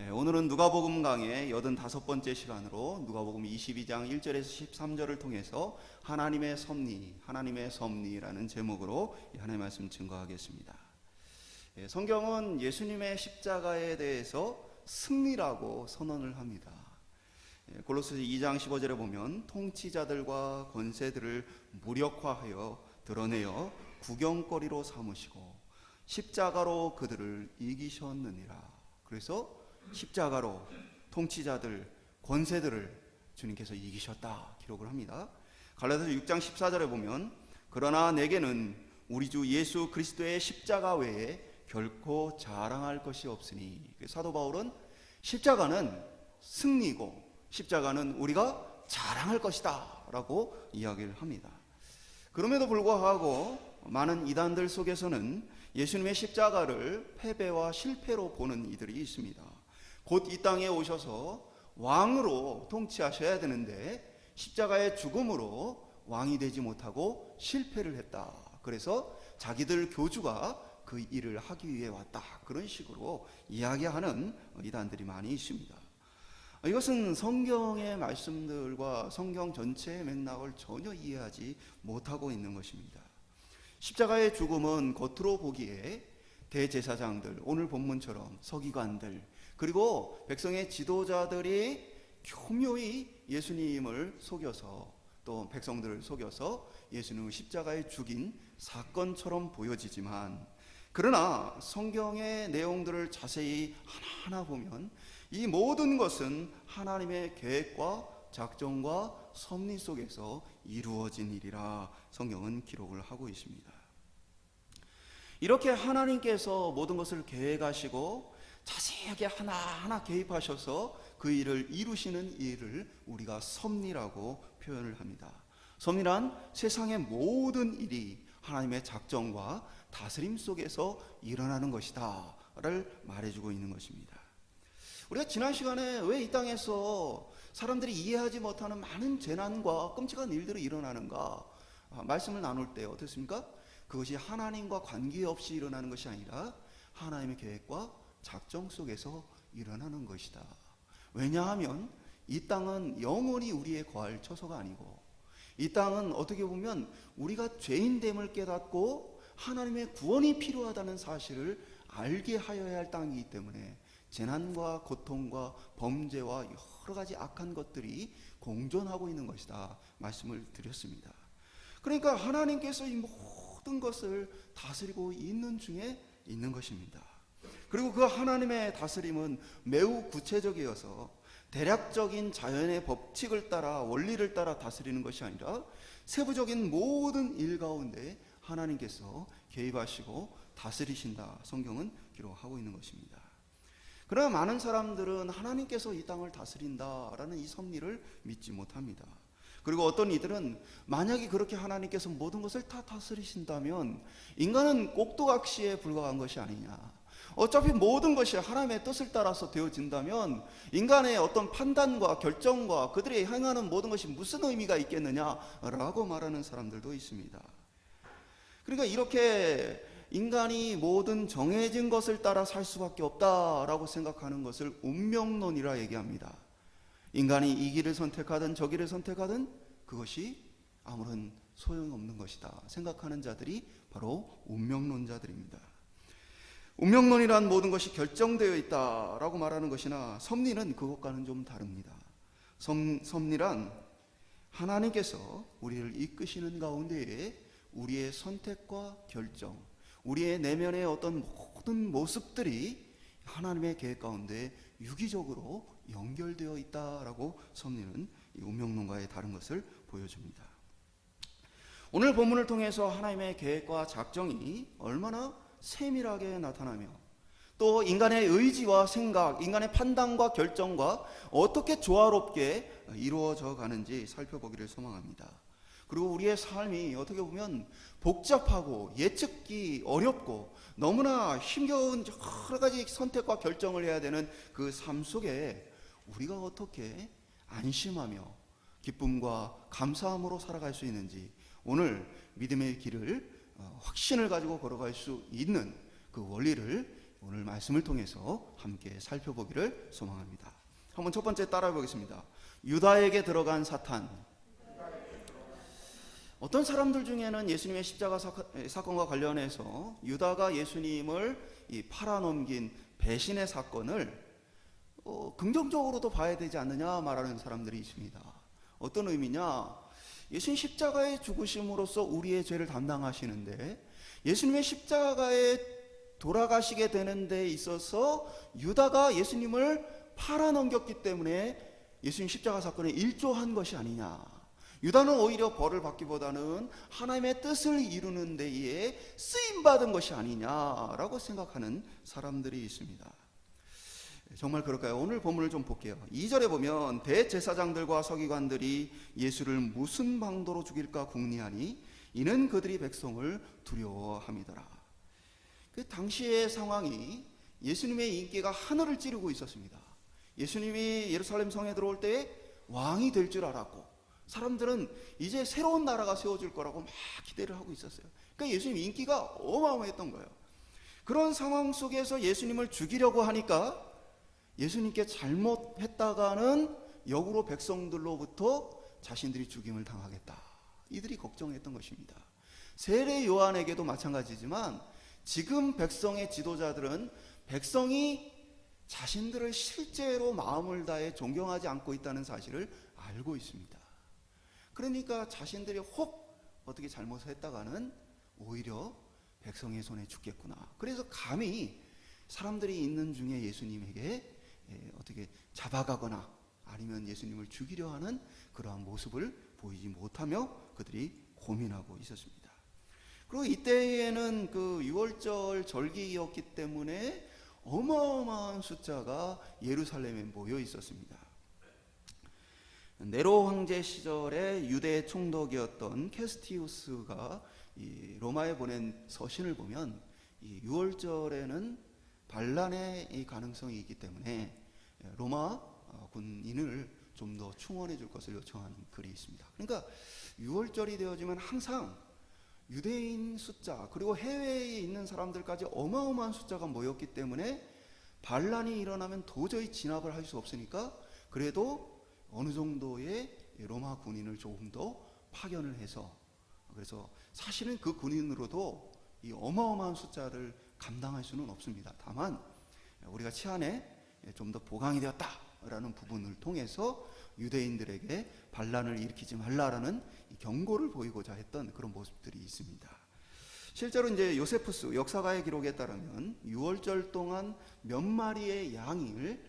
오늘은 누가복음 강의 85번째 시간으로 누가복음 22장 1절에서 13절을 통해서 하나님의 섭리, 하나님의 섭리라는 제목으로 하나님의 말씀 증거하겠습니다. 성경은 예수님의 십자가에 대해서 승리라고 선언을 합니다. 골로새서 2장 15절에 보면 통치자들과 권세들을 무력화하여 드러내어 구경거리로 삼으시고 십자가로 그들을 이기셨느니라. 그래서 십자가로 통치자들, 권세들을 주님께서 이기셨다 기록을 합니다. 갈라디아서 6장 14절에 보면 그러나 내게는 우리 주 예수 그리스도의 십자가 외에 결코 자랑할 것이 없으니, 사도 바울은 십자가는 승리고 십자가는 우리가 자랑할 것이다 라고 이야기를 합니다. 그럼에도 불구하고 많은 이단들 속에서는 예수님의 십자가를 패배와 실패로 보는 이들이 있습니다. 곧 이 땅에 오셔서 왕으로 통치하셔야 되는데 십자가의 죽음으로 왕이 되지 못하고 실패를 했다. 그래서 자기들 교주가 그 일을 하기 위해 왔다. 그런 식으로 이야기하는 이단들이 많이 있습니다. 이것은 성경의 말씀들과 성경 전체의 맥락을 전혀 이해하지 못하고 있는 것입니다. 십자가의 죽음은 겉으로 보기에 대제사장들, 오늘 본문처럼 서기관들, 그리고 백성의 지도자들이 교묘히 예수님을 속여서, 또 백성들을 속여서 예수님을 십자가에 죽인 사건처럼 보여지지만, 그러나 성경의 내용들을 자세히 하나하나 보면 이 모든 것은 하나님의 계획과 작정과 섭리 속에서 이루어진 일이라 성경은 기록을 하고 있습니다. 이렇게 하나님께서 모든 것을 계획하시고 자세하게 하나하나 개입하셔서 그 일을 이루시는 일을 우리가 섭리라고 표현을 합니다. 섭리란 세상의 모든 일이 하나님의 작정과 다스림 속에서 일어나는 것이다 를 말해주고 있는 것입니다. 우리가 지난 시간에 왜 이 땅에서 사람들이 이해하지 못하는 많은 재난과 끔찍한 일들이 일어나는가 말씀을 나눌 때 어떻습니까? 그것이 하나님과 관계없이 일어나는 것이 아니라 하나님의 계획과 작정 속에서 일어나는 것이다. 왜냐하면 이 땅은 영원히 우리의 거할 처소가 아니고, 이 땅은 어떻게 보면 우리가 죄인됨을 깨닫고 하나님의 구원이 필요하다는 사실을 알게 하여야 할 땅이기 때문에 재난과 고통과 범죄와 여러 가지 악한 것들이 공존하고 있는 것이다 말씀을 드렸습니다. 그러니까 하나님께서 이 모든 것을 다스리고 있는 중에 있는 것입니다. 그리고 그 하나님의 다스림은 매우 구체적이어서 대략적인 자연의 법칙을 따라, 원리를 따라 다스리는 것이 아니라 세부적인 모든 일 가운데 하나님께서 개입하시고 다스리신다 성경은 기록하고 있는 것입니다. 그러나 많은 사람들은 하나님께서 이 땅을 다스린다라는 이 섭리를 믿지 못합니다. 그리고 어떤 이들은 만약에 그렇게 하나님께서 모든 것을 다 다스리신다면 인간은 꼭두각시에 불과한 것이 아니냐, 어차피 모든 것이 하나님의 뜻을 따라서 되어진다면 인간의 어떤 판단과 결정과 그들이 행하는 모든 것이 무슨 의미가 있겠느냐라고 말하는 사람들도 있습니다. 그러니까 이렇게 인간이 모든 정해진 것을 따라 살 수밖에 없다라고 생각하는 것을 운명론이라 얘기합니다. 인간이 이 길을 선택하든 저 길을 선택하든 그것이 아무런 소용없는 것이다 생각하는 자들이 바로 운명론자들입니다. 운명론이란 모든 것이 결정되어 있다라고 말하는 것이나 섭리는 그것과는 좀 다릅니다. 섭리란 하나님께서 우리를 이끄시는 가운데에 우리의 선택과 결정, 우리의 내면의 어떤 모든 모습들이 하나님의 계획 가운데 유기적으로 연결되어 있다라고 섭리는 이 운명론과의 다른 것을 보여줍니다. 오늘 본문을 통해서 하나님의 계획과 작정이 얼마나 세밀하게 나타나며 또 인간의 의지와 생각, 인간의 판단과 결정과 어떻게 조화롭게 이루어져 가는지 살펴보기를 소망합니다. 그리고 우리의 삶이 어떻게 보면 복잡하고 예측기 어렵고 너무나 힘겨운 여러 가지 선택과 결정을 해야 되는 그 삶 속에 우리가 어떻게 안심하며 기쁨과 감사함으로 살아갈 수 있는지, 오늘 믿음의 길을 확신을 가지고 걸어갈 수 있는 그 원리를 오늘 말씀을 통해서 함께 살펴보기를 소망합니다. 한번 첫 번째 따라해 보겠습니다. 유다에게 들어간 사탄. 어떤 사람들 중에는 예수님의 십자가 사건과 관련해서 유다가 예수님을 팔아넘긴 배신의 사건을 긍정적으로도 봐야 되지 않느냐 말하는 사람들이 있습니다. 어떤 의미냐? 예수님 십자가의 죽으심으로써 우리의 죄를 담당하시는데 예수님의 십자가에 돌아가시게 되는 데 있어서 유다가 예수님을 팔아넘겼기 때문에 예수님 십자가 사건에 일조한 것이 아니냐. 유다는 오히려 벌을 받기보다는 하나님의 뜻을 이루는 데에 쓰임받은 것이 아니냐라고 생각하는 사람들이 있습니다. 정말 그럴까요? 오늘 본문을 좀 볼게요. 2절에 보면 대제사장들과 서기관들이 예수를 무슨 방도로 죽일까 궁리하니 이는 그들이 백성을 두려워함이더라. 그 당시의 상황이 예수님의 인기가 하늘을 찌르고 있었습니다. 예수님이 예루살렘 성에 들어올 때 왕이 될 줄 알았고 사람들은 이제 새로운 나라가 세워질 거라고 막 기대를 하고 있었어요. 그러니까 예수님 인기가 어마어마했던 거예요. 그런 상황 속에서 예수님을 죽이려고 하니까 예수님께 잘못했다가는 역으로 백성들로부터 자신들이 죽임을 당하겠다. 이들이 걱정했던 것입니다. 세례 요한에게도 마찬가지지만 지금 백성의 지도자들은 백성이 자신들을 실제로 마음을 다해 존경하지 않고 있다는 사실을 알고 있습니다. 그러니까 자신들이 혹 어떻게 잘못했다가는 오히려 백성의 손에 죽겠구나. 그래서 감히 사람들이 있는 중에 예수님에게 어떻게 잡아가거나 아니면 예수님을 죽이려 하는 그러한 모습을 보이지 못하며 그들이 고민하고 있었습니다. 그리고 이때에는 그 유월절 절기였기 때문에 어마어마한 숫자가 예루살렘에 모여 있었습니다. 네로 황제 시절에 유대 총독이었던 캐스티우스가 이 로마에 보낸 서신을 보면 이 유월절에는 반란의 이 가능성이 있기 때문에 로마 군인을 좀 더 충원해 줄 것을 요청하는 글이 있습니다. 그러니까 유월절이 되어지면 항상 유대인 숫자 그리고 해외에 있는 사람들까지 어마어마한 숫자가 모였기 때문에 반란이 일어나면 도저히 진압을 할 수 없으니까 그래도 어느 정도의 로마 군인을 조금 더 파견을 해서 그래서 사실은 그 군인으로도 이 어마어마한 숫자를 감당할 수는 없습니다. 다만 우리가 치안에 좀 더 보강이 되었다라는 부분을 통해서 유대인들에게 반란을 일으키지 말라라는 경고를 보이고자 했던 그런 모습들이 있습니다. 실제로 이제 요세푸스 역사가의 기록에 따르면 6월절 동안 몇 마리의 양을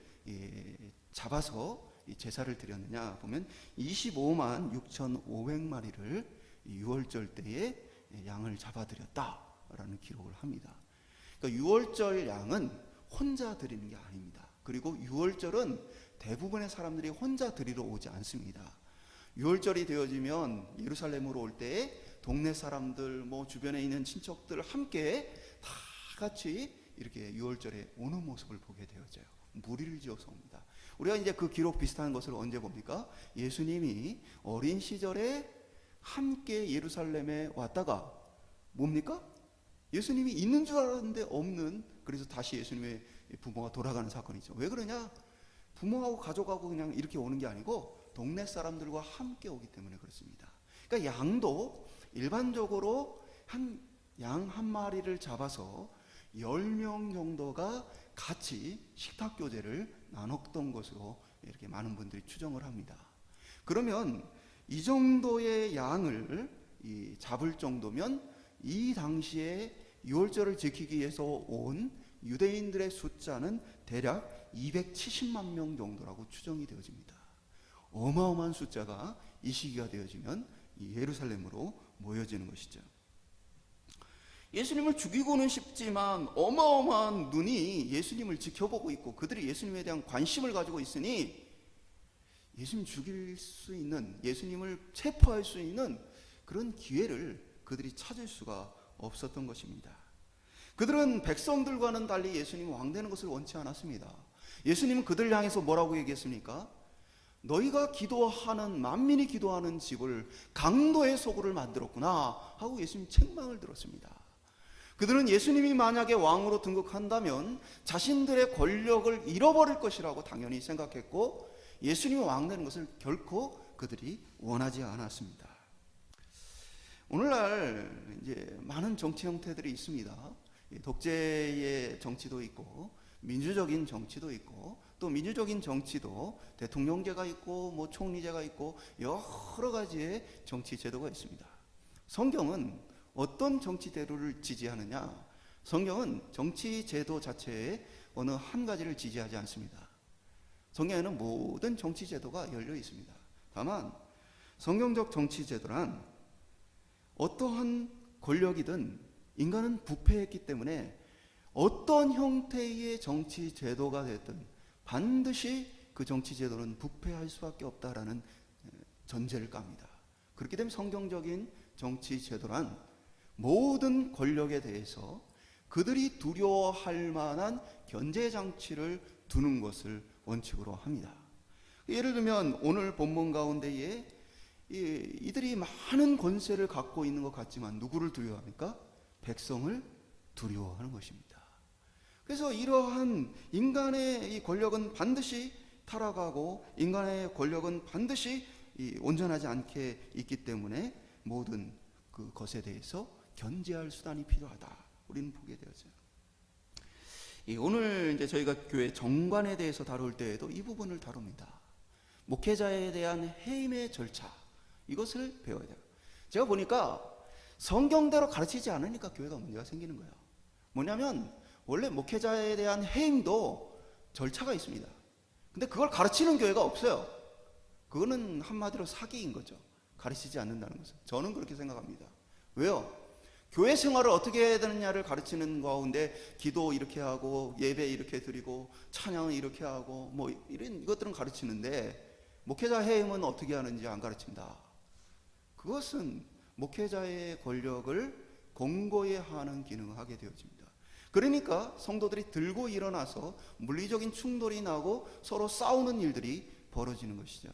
잡아서 제사를 드렸느냐 보면 25만 6,500마리를 6월절 때에 양을 잡아드렸다라는 기록을 합니다. 그러니까 6월절 양은 혼자 드리는 게 아닙니다. 그리고 6월절은 대부분의 사람들이 혼자 드리러 오지 않습니다. 6월절이 되어지면 예루살렘으로 올 때에 동네 사람들 뭐 주변에 있는 친척들 함께 다 같이 이렇게 6월절에 오는 모습을 보게 되어져요. 무리를 지어서 옵니다. 우리가 이제 그 기록 비슷한 것을 언제 봅니까? 예수님이 어린 시절에 함께 예루살렘에 왔다가 뭡니까? 예수님이 있는 줄 알았는데 없는, 그래서 다시 예수님의 부모가 돌아가는 사건이죠. 왜 그러냐? 부모하고 가족하고 그냥 이렇게 오는 게 아니고 동네 사람들과 함께 오기 때문에 그렇습니다. 그러니까 양도 일반적으로 양 한 마리를 잡아서 10명 정도가 같이 식탁 교제를 나눴던 것으로 이렇게 많은 분들이 추정을 합니다. 그러면 이 정도의 양을 잡을 정도면 이 당시에 유월절을 지키기 위해서 온 유대인들의 숫자는 대략 270만 명 정도라고 추정이 되어집니다. 어마어마한 숫자가 이 시기가 되어지면 예루살렘으로 모여지는 것이죠. 예수님을 죽이고는 싶지만 어마어마한 눈이 예수님을 지켜보고 있고 그들이 예수님에 대한 관심을 가지고 있으니 예수님 죽일 수 있는, 예수님을 체포할 수 있는 그런 기회를 그들이 찾을 수가 없었던 것입니다. 그들은 백성들과는 달리 예수님 왕 되는 것을 원치 않았습니다. 예수님은 그들 향해서 뭐라고 얘기했습니까? 너희가 기도하는, 만민이 기도하는 집을 강도의 소굴을 만들었구나 하고 예수님 책망을 들었습니다. 그들은 예수님이 만약에 왕으로 등극한다면 자신들의 권력을 잃어버릴 것이라고 당연히 생각했고, 예수님이 왕 되는 것을 결코 그들이 원하지 않았습니다. 오늘날 이제 많은 정치 형태들이 있습니다. 독재의 정치도 있고, 민주적인 정치도 있고, 또 민주적인 정치도 대통령제가 있고, 뭐 총리제가 있고, 여러 가지의 정치 제도가 있습니다. 성경은 어떤 정치 제도를 지지하느냐? 성경은 정치 제도 자체에 어느 한 가지를 지지하지 않습니다. 성경에는 모든 정치 제도가 열려 있습니다. 다만 성경적 정치 제도란 어떠한 권력이든 인간은 부패했기 때문에 어떤 형태의 정치 제도가 됐든 반드시 그 정치 제도는 부패할 수밖에 없다라는 전제를 깝니다. 그렇기 때문에 성경적인 정치 제도란 모든 권력에 대해서 그들이 두려워할 만한 견제 장치를 두는 것을 원칙으로 합니다. 예를 들면 오늘 본문 가운데에 이들이 많은 권세를 갖고 있는 것 같지만 누구를 두려워합니까? 백성을 두려워하는 것입니다. 그래서 이러한 인간의 이 권력은 반드시 타락하고 인간의 권력은 반드시 온전하지 않게 있기 때문에 모든 그 것에 대해서 견제할 수단이 필요하다. 우리는 보게 되었어요. 오늘 이제 저희가 교회 정관에 대해서 다룰 때에도 이 부분을 다룹니다. 목회자에 대한 해임의 절차, 이것을 배워야 돼요. 제가 보니까 성경대로 가르치지 않으니까 교회가 문제가 생기는 거예요. 뭐냐면 원래 목회자에 대한 해임도 절차가 있습니다. 근데 그걸 가르치는 교회가 없어요. 그거는 한마디로 사기인 거죠. 가르치지 않는다는 것은. 저는 그렇게 생각합니다. 왜요? 교회 생활을 어떻게 해야 되느냐를 가르치는 가운데 기도 이렇게 하고 예배 이렇게 드리고 찬양을 이렇게 하고 뭐 이런 것들은 가르치는데 목회자 해임은 어떻게 하는지 안 가르친다. 그것은 목회자의 권력을 공고히 하는 기능을 하게 되어집니다. 그러니까 성도들이 들고 일어나서 물리적인 충돌이 나고 서로 싸우는 일들이 벌어지는 것이죠.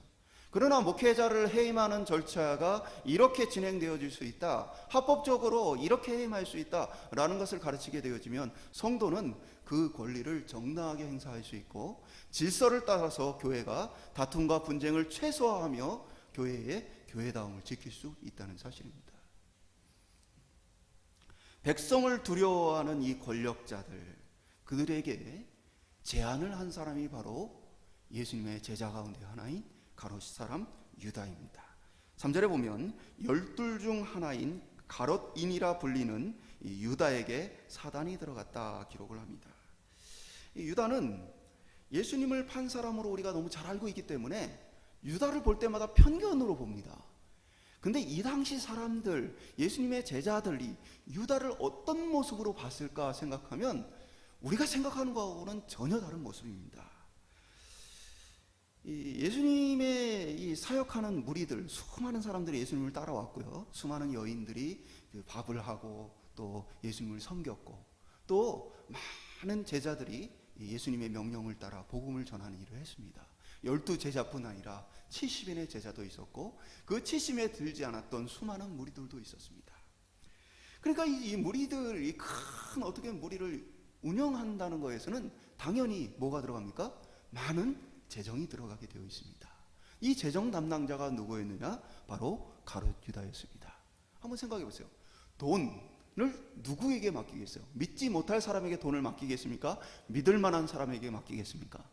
그러나 목회자를 해임하는 절차가 이렇게 진행되어질 수 있다, 합법적으로 이렇게 해임할 수 있다라는 것을 가르치게 되어지면 성도는 그 권리를 정당하게 행사할 수 있고 질서를 따라서 교회가 다툼과 분쟁을 최소화하며 교회의 교회다움을 지킬 수 있다는 사실입니다. 백성을 두려워하는 이 권력자들, 그들에게 제안을 한 사람이 바로 예수님의 제자 가운데 하나인 가롯 사람 유다입니다. 3절에 보면 12 중 하나인 가롯인이라 불리는 이 유다에게 사단이 들어갔다 기록을 합니다. 이 유다는 예수님을 판 사람으로 우리가 너무 잘 알고 있기 때문에 유다를 볼 때마다 편견으로 봅니다. 근데 이 당시 사람들, 예수님의 제자들이 유다를 어떤 모습으로 봤을까 생각하면 우리가 생각하는 것하고는 전혀 다른 모습입니다. 예수님의 이 사역하는 무리들, 수많은 사람들이 예수님을 따라왔고요. 수많은 여인들이 밥을 하고 또 예수님을 섬겼고 또 많은 제자들이 예수님의 명령을 따라 복음을 전하는 일을 했습니다. 12 제자뿐 아니라 70인의 제자도 있었고 그 70에 들지 않았던 수많은 무리들도 있었습니다. 그러니까 이 무리들, 이 큰 어떻게 무리를 운영한다는 것에서는 당연히 뭐가 들어갑니까? 많은 재정이 들어가게 되어 있습니다. 이 재정 담당자가 누구였느냐? 바로 가롯 유다였습니다. 한번 생각해 보세요. 돈을 누구에게 맡기겠어요? 믿지 못할 사람에게 돈을 맡기겠습니까? 믿을 만한 사람에게 맡기겠습니까?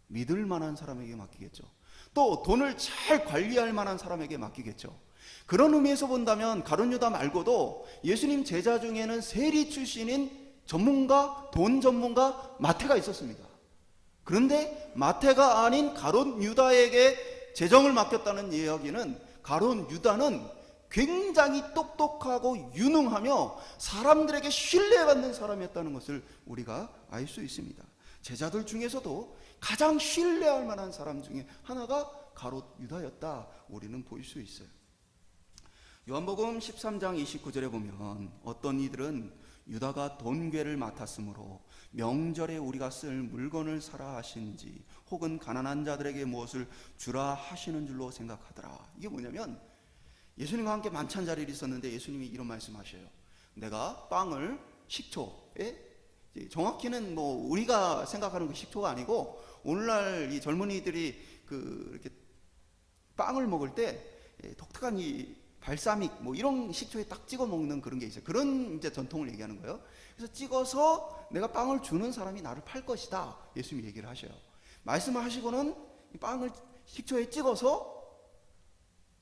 믿을 만한 사람에게 맡기겠죠. 또 돈을 잘 관리할 만한 사람에게 맡기겠죠. 그런 의미에서 본다면 가룟 유다 말고도 예수님 제자 중에는 세리 출신인 전문가, 돈 전문가 마태가 있었습니다. 그런데 마태가 아닌 가룟 유다에게 재정을 맡겼다는 이야기는 가룟 유다는 굉장히 똑똑하고 유능하며 사람들에게 신뢰받는 사람이었다는 것을 우리가 알 수 있습니다. 제자들 중에서도 가장 신뢰할 만한 사람 중에 하나가 가롯 유다였다, 우리는 볼 수 있어요. 요한복음 13장 29절에 보면 어떤 이들은 유다가 돈괴를 맡았으므로 명절에 우리가 쓸 물건을 사라 하시는지 혹은 가난한 자들에게 무엇을 주라 하시는 줄로 생각하더라. 이게 뭐냐면 예수님과 함께 만찬 자리를 있었는데 예수님이 이런 말씀하셔요. 내가 빵을 식초에, 정확히는 뭐 우리가 생각하는 그 식초가 아니고 오늘날 이 젊은이들이 이렇게 빵을 먹을 때 독특한 이 발사믹 뭐 이런 식초에 딱 찍어 먹는 그런 게 있어요. 그런 이제 전통을 얘기하는 거예요. 그래서 찍어서 내가 빵을 주는 사람이 나를 팔 것이다. 예수님이 얘기를 하셔요. 말씀을 하시고는 이 빵을 식초에 찍어서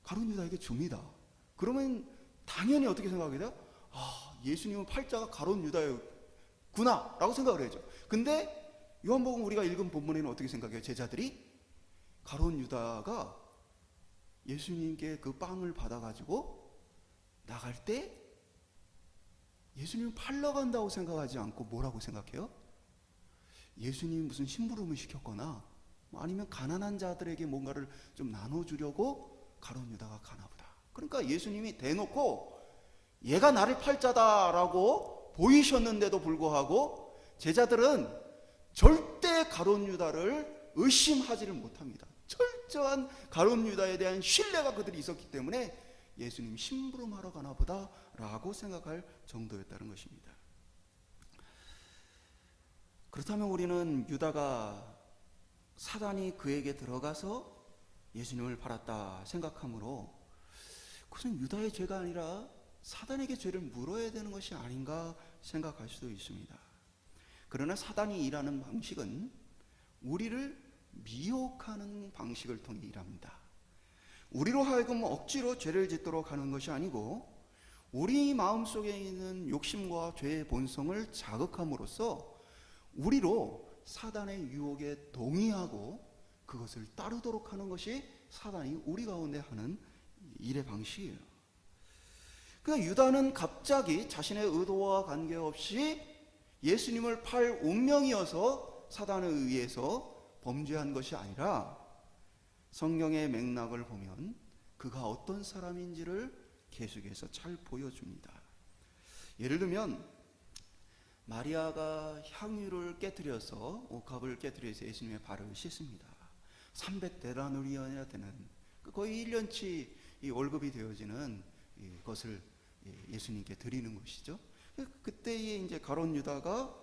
가룟 유다에게 줍니다. 그러면 당연히 어떻게 생각하게 돼요? 아, 예수님은 팔자가 가룟 유다였구나 라고 생각을 해야죠. 근데 요한복음 우리가 읽은 본문에는 어떻게 생각해요? 제자들이 가룟 유다가 예수님께 그 빵을 받아가지고 나갈 때 예수님을 팔러 간다고 생각하지 않고 뭐라고 생각해요? 예수님이 무슨 심부름을 시켰거나 아니면 가난한 자들에게 뭔가를 좀 나눠주려고 가룟 유다가 가나보다. 그러니까 예수님이 대놓고 얘가 나를 팔자다라고 보이셨는데도 불구하고 제자들은 절대 가룟 유다를 의심하지를 못합니다. 철저한 가룟 유다에 대한 신뢰가 그들이 있었기 때문에 예수님 심부름하러 가나 보다라고 생각할 정도였다는 것입니다. 그렇다면 우리는 유다가 사단이 그에게 들어가서 예수님을 팔았다 생각하므로 그것은 유다의 죄가 아니라 사단에게 죄를 물어야 되는 것이 아닌가 생각할 수도 있습니다. 그러나 사단이 일하는 방식은 우리를 미혹하는 방식을 통해 일합니다. 우리로 하여금 억지로 죄를 짓도록 하는 것이 아니고 우리 마음속에 있는 욕심과 죄의 본성을 자극함으로써 우리로 사단의 유혹에 동의하고 그것을 따르도록 하는 것이 사단이 우리 가운데 하는 일의 방식이에요. 그러니까 유다는 갑자기 자신의 의도와 관계없이 예수님을 팔 운명이어서 사단에 의해서 범죄한 것이 아니라 성경의 맥락을 보면 그가 어떤 사람인지를 계속해서 잘 보여줍니다. 예를 들면 마리아가 향유를 깨뜨려서 옥합을 깨뜨려서 예수님의 발을 씻습니다. 300데나리온이나 되는 거의 1년치 월급이 되어지는 것을 예수님께 드리는 것이죠. 그때에 이제 가룟 유다가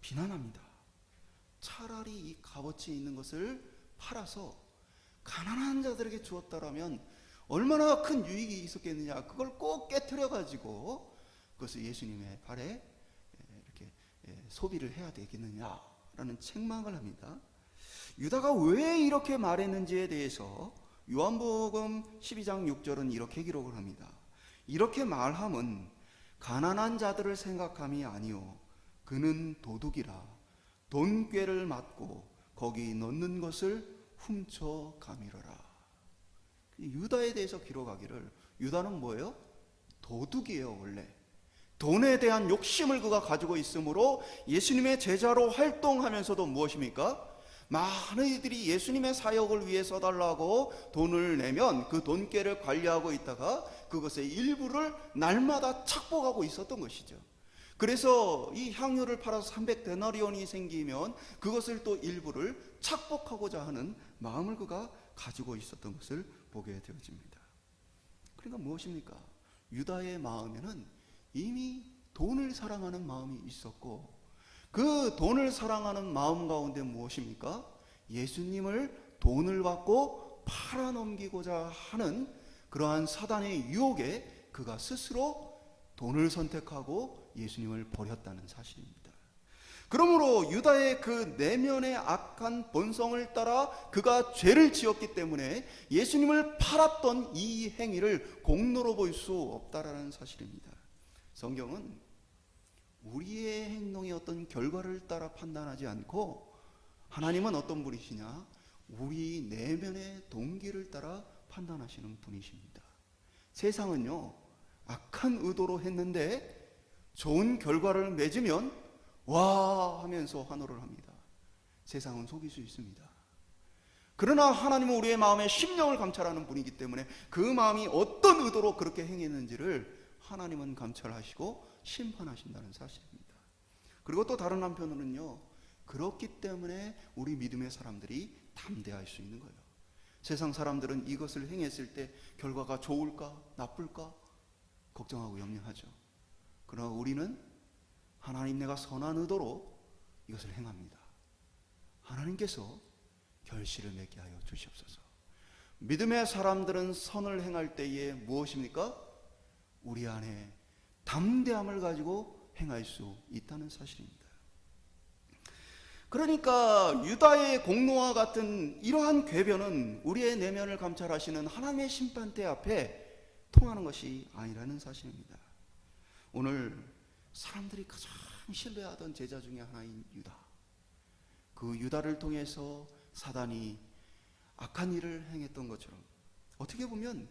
비난합니다. 차라리 이 값어치 있는 것을 팔아서 가난한 자들에게 주었다라면 얼마나 큰 유익이 있었겠느냐. 그걸 꼭 깨트려 가지고 그것을 예수님의 발에 이렇게 소비를 해야 되겠느냐라는 책망을 합니다. 유다가 왜 이렇게 말했는지에 대해서 요한복음 12장 6절은 이렇게 기록을 합니다. 이렇게 말함은 가난한 자들을 생각함이 아니요 그는 도둑이라 돈꾀를 맞고 거기 넣는 것을 훔쳐 가미러라. 유다에 대해서 기록하기를 유다는 뭐예요? 도둑이에요. 원래 돈에 대한 욕심을 그가 가지고 있으므로 예수님의 제자로 활동하면서도 무엇입니까? 많은 이들이 예수님의 사역을 위해 써달라고 돈을 내면 그 돈깨를 관리하고 있다가 그것의 일부를 날마다 착복하고 있었던 것이죠. 그래서 이 향유를 팔아서 300데나리온이 생기면 그것을 또 일부를 착복하고자 하는 마음을 그가 가지고 있었던 것을 보게 되어집니다. 그러니까 무엇입니까? 유다의 마음에는 이미 돈을 사랑하는 마음이 있었고 그 돈을 사랑하는 마음 가운데 무엇입니까? 예수님을 돈을 받고 팔아넘기고자 하는 그러한 사단의 유혹에 그가 스스로 돈을 선택하고 예수님을 버렸다는 사실입니다. 그러므로 유다의 그 내면의 악한 본성을 따라 그가 죄를 지었기 때문에 예수님을 팔았던 이 행위를 공로로 볼 수 없다라는 사실입니다. 성경은 우리의 행동의 어떤 결과를 따라 판단하지 않고 하나님은 어떤 분이시냐? 우리 내면의 동기를 따라 판단하시는 분이십니다. 세상은요 악한 의도로 했는데 좋은 결과를 맺으면 와 하면서 환호를 합니다. 세상은 속일 수 있습니다. 그러나 하나님은 우리의 마음의 심령을 감찰하는 분이기 때문에 그 마음이 어떤 의도로 그렇게 행했는지를 하나님은 감찰하시고 심판하신다는 사실입니다. 그리고 또 다른 한편으로는요 그렇기 때문에 우리 믿음의 사람들이 담대할 수 있는 거예요. 세상 사람들은 이것을 행했을 때 결과가 좋을까 나쁠까 걱정하고 염려하죠. 그러나 우리는 하나님 내가 선한 의도로 이것을 행합니다. 하나님께서 결실을 맺게 하여 주시옵소서. 믿음의 사람들은 선을 행할 때에 무엇입니까? 우리 안에 담대함을 가지고 행할 수 있다는 사실입니다. 그러니까 유다의 공로와 같은 이러한 궤변은 우리의 내면을 감찰하시는 하나님의 심판대 앞에 통하는 것이 아니라는 사실입니다. 오늘 사람들이 가장 신뢰하던 제자 중에 하나인 유다, 그 유다를 통해서 사단이 악한 일을 행했던 것처럼 어떻게 보면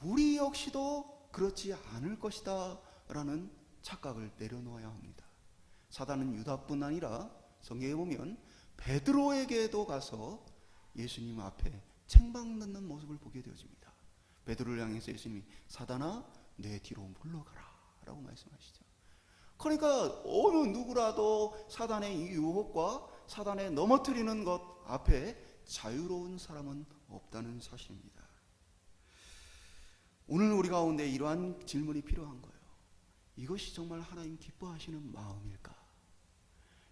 우리 역시도 그렇지 않을 것이다 라는 착각을 내려놓아야 합니다. 사단은 유다뿐 아니라 성경에 보면 베드로에게도 가서 예수님 앞에 책망 듣는 모습을 보게 되어집니다. 베드로를 향해서 예수님이 사단아 내 뒤로 물러가라 라고 말씀하시죠. 그러니까 어느 누구라도 사단의 유혹과 사단의 넘어뜨리는 것 앞에 자유로운 사람은 없다는 사실입니다. 오늘 우리 가운데 이러한 질문이 필요한 거예요. 이것이 정말 하나님 기뻐하시는 마음일까?